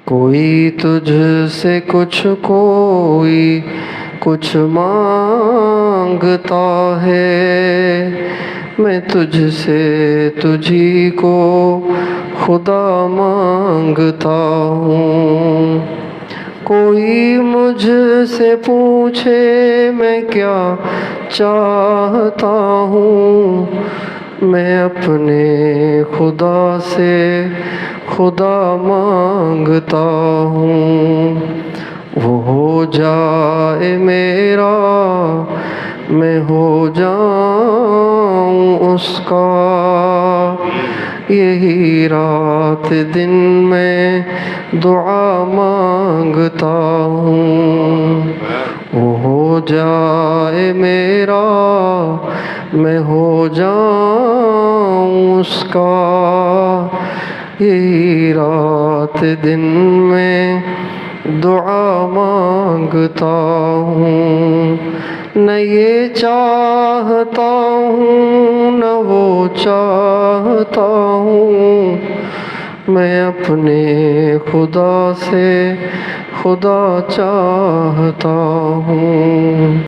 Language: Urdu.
کوئی تجھ سے کوئی کچھ مانگتا ہے، میں تجھ سے تجھی کو خدا مانگتا ہوں۔ کوئی مجھ سے پوچھے میں کیا چاہتا ہوں، میں اپنے خدا سے خدا مانگتا ہوں۔ وہ ہو جائے میرا، میں ہو جاؤں اس کا، یہی رات دن میں دعا مانگتا ہوں۔ وہ ہو جائے میرا، میں ہو جاؤں اس کا، یہی رات دن میں دعا مانگتا ہوں۔ نہ یہ چاہتا ہوں نہ وہ چاہتا ہوں، میں اپنے خدا سے خدا چاہتا ہوں۔